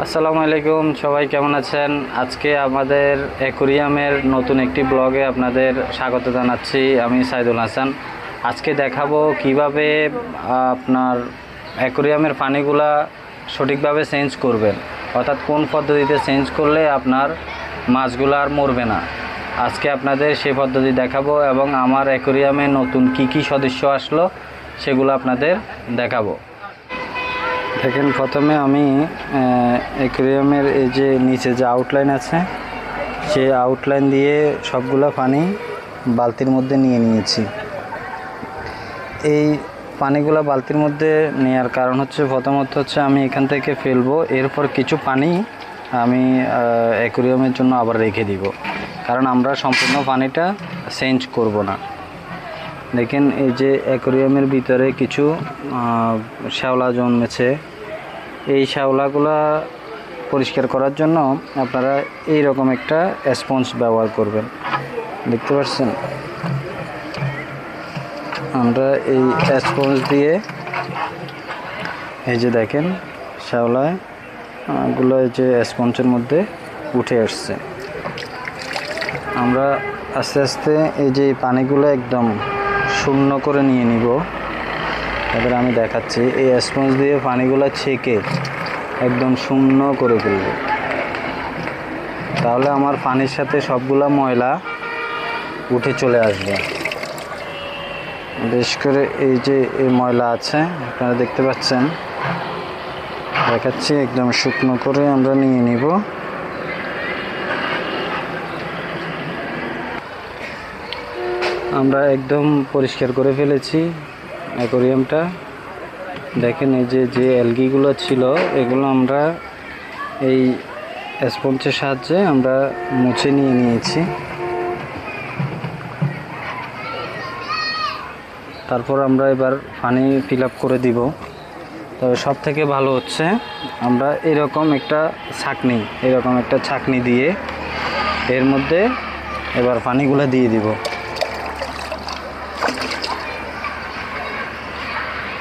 আসসালামু আলাইকুম, সবাই কেমন আছেন? আজকে আমাদের অ্যাকোরিয়ামের নতুন একটি ব্লগে আপনাদের স্বাগত জানাচ্ছি। আমি সাইদুল হাসান। আজকে দেখাবো কিভাবে আপনার অ্যাকোরিয়ামের পানিগুলা সঠিকভাবে চেঞ্জ করবেন, অর্থাৎ কোন পদ্ধতিতে চেঞ্জ করলে আপনার মাছগুলো আর মরবে না। আজকে আপনাদের সেই পদ্ধতি দেখাবো এবং আমার অ্যাকোরিয়ামে নতুন কি সদস্য আসলো সেগুলো আপনাদের দেখাবো। দেখেন, প্রথমে আমি অ্যাকোরিয়ামের এই যে নিচে যে আউটলাইন আছে সেই আউটলাইন দিয়ে সবগুলো পানি বালতির মধ্যে নিয়ে নিয়েছি। এই পানিগুলো বালতির মধ্যে নেওয়ার কারণ হচ্ছে, প্রথমত হচ্ছে আমি এখান থেকে ফেলবো, এরপর কিছু পানি আমি অ্যাকোরিয়ামের জন্য আবার রেখে দিব, কারণ আমরা সম্পূর্ণ পানিটা চেঞ্জ করব না। দেখেন, এই যে অ্যাকোরিয়ামের ভিতরে কিছু শ্যাওলা জন্মেছে। এই শ্যাওলাগুলা পরিষ্কার করার জন্য আপনারা এই রকম একটা স্পঞ্জ ব্যবহার করবেন। দেখতে পাচ্ছেন, আমরা এই স্পঞ্জ দিয়ে এই যে দেখেন শ্যাওলাগুলো এই যে স্পঞ্জের মধ্যে উঠে আসছে। আমরা আস্তে আস্তে এই যে পানিগুলো একদম শূন্য করে নিয়ে নিব। এবার আমি দেখাচ্ছি, এই স্পঞ্জ দিয়ে পানিগুলো ছেঁকে একদম শূন্য করে ফেলব। তাহলে আমার পানির সাথে সবগুলা ময়লা উঠে চলে আসবে। বেশ করে এই যে এই ময়লা আছে আপনারা দেখতে পাচ্ছেন, দেখাচ্ছি, একদম শুকনো করে আমরা নিয়ে নিব। আমরা একদম পরিষ্কার করে ফেলেছি অ্যাকোরিয়ামটা। দেখেন, এই যে অ্যালগিগুলো ছিল এগুলো আমরা এই স্পঞ্জের সাহায্যে আমরা মুছে নিয়ে নিয়েছি। তারপর আমরা এবার পানি ফিল আপ করে দিব। তবে সব থেকে ভালো হচ্ছে আমরা এরকম একটা ছাঁকনি দিয়ে এর মধ্যে এবার পানিগুলো দিয়ে দিব।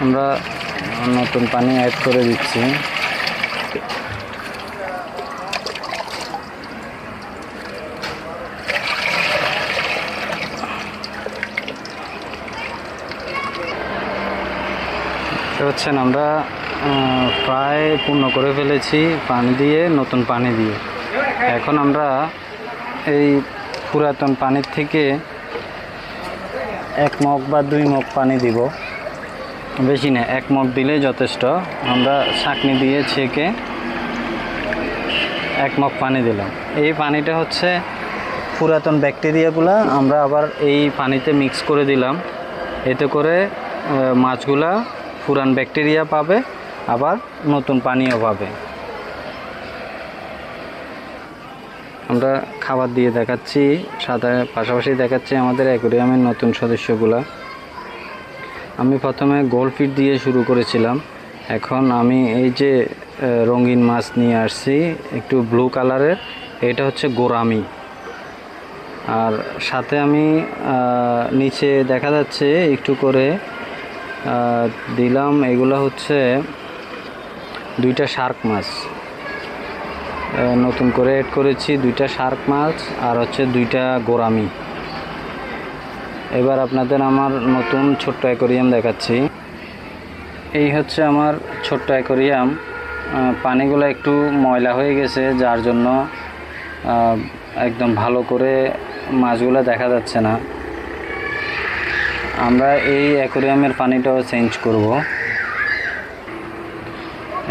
আমরা নতুন পানি অ্যাড করে দিচ্ছি। হচ্ছেন আমরা প্রায় পূর্ণ করে ফেলেছি পানি দিয়ে, নতুন পানি দিয়ে। এখন আমরা এই পুরাতন পানির থেকে 1 মগ বা 2 মগ পানি দিব, বেশি না, 1 মগ দিলেই যথেষ্ট। আমরা ছাঁকনি দিয়ে ছেঁকে 1 মগ পানি দিলাম। এই পানিটা হচ্ছে পুরাতন ব্যাকটেরিয়াগুলো আমরা আবার এই পানিতে মিক্স করে দিলাম। এতে করে মাছগুলা পুরান ব্যাকটেরিয়া পাবে, আবার নতুন পানিও পাবে। আমরা খাবার দিয়ে দেখাচ্ছি, পাশাপাশি দেখাচ্ছি আমাদের অ্যাকোরিয়ামের নতুন সদস্যগুলা। আমি প্রথমে গোল্ড ফিড দিয়ে শুরু করেছিলাম, এখন আমি এই যে রঙিন মাছ নিয়ে আসছি একটু ব্লু কালারের, এটা হচ্ছে গোরামি। আর সাথে আমি নিচে দেখা যাচ্ছে একটু করে দিলাম, এগুলো হচ্ছে 2টা শার্ক মাছ নতুন করে অ্যাড করেছি, 2টা শার্ক মাছ আর হচ্ছে 2টা গোরামি। এবার আপনাদের আমার নতুন ছোট্ট অ্যাকোরিয়াম দেখাচ্ছি। এই হচ্ছে আমার ছোট্ট অ্যাকোরিয়াম। পানিগুলো একটু ময়লা হয়ে গেছে, যার জন্য একদম ভালো করে মাছগুলো দেখা যাচ্ছে না। আমরা এই অ্যাকোরিয়ামের পানিটাও চেঞ্জ করব।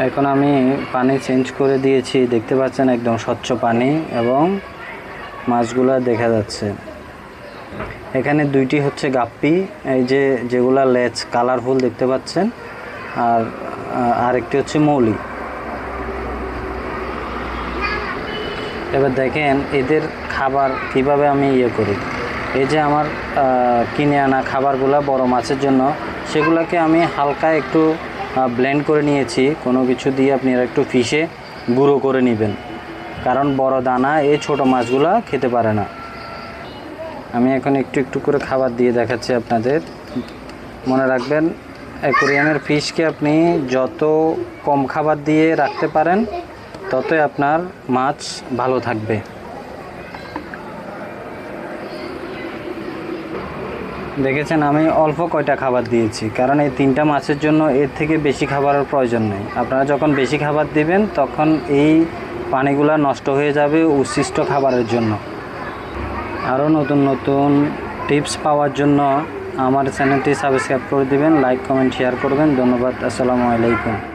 এখন আমি পানি চেঞ্জ করে দিয়েছি, দেখতে পাচ্ছেন একদম স্বচ্ছ পানি এবং মাছগুলো দেখা যাচ্ছে। এখানে 2টি হচ্ছে গাপ্পি, এই যে যেগুলা লেজ কালারফুল দেখতে পাচ্ছেন, আর আরেকটি হচ্ছে মৌলি। এবার দেখেন এদের খাবার কিভাবে আমি করি। এই যে আমার কিনে আনা খাবারগুলো বড় মাছের জন্য, সেগুলোকে আমি হালকা একটু ব্লেন্ড করে নিয়েছি। কোনো কিছু দিয়ে আপনারা একটু ফিশে গুঁড়ো করে নেবেন, কারণ বড় দানা এই ছোট মাছগুলো খেতে পারে না। আমি এখন একটু একটু করে খাবার দিয়ে দেখাচ্ছি আপনাদের। মনে রাখবেন, অ্যাকোরিয়ামের ফিশকে আপনি যত কম খাবার দিয়ে রাখতে পারেন ততই আপনার মাছ ভালো থাকবে। দেখেছেন আমি অল্প কয়টা খাবার দিয়েছি, কারণ এই 3টা মাছের জন্য এর থেকে বেশি খাবারের প্রয়োজন নেই। আপনারা যখন বেশি খাবার দিবেন তখন এই পানিগুলা নষ্ট হয়ে যাবে উচ্ছিষ্ট খাবারের জন্য। আরও নতুন নতুন টিপস পাওয়ার জন্য আমার চ্যানেলটি সাবস্ক্রাইব করে দিবেন, লাইক কমেন্ট শেয়ার করবেন। ধন্যবাদ। আসসালামু আলাইকুম।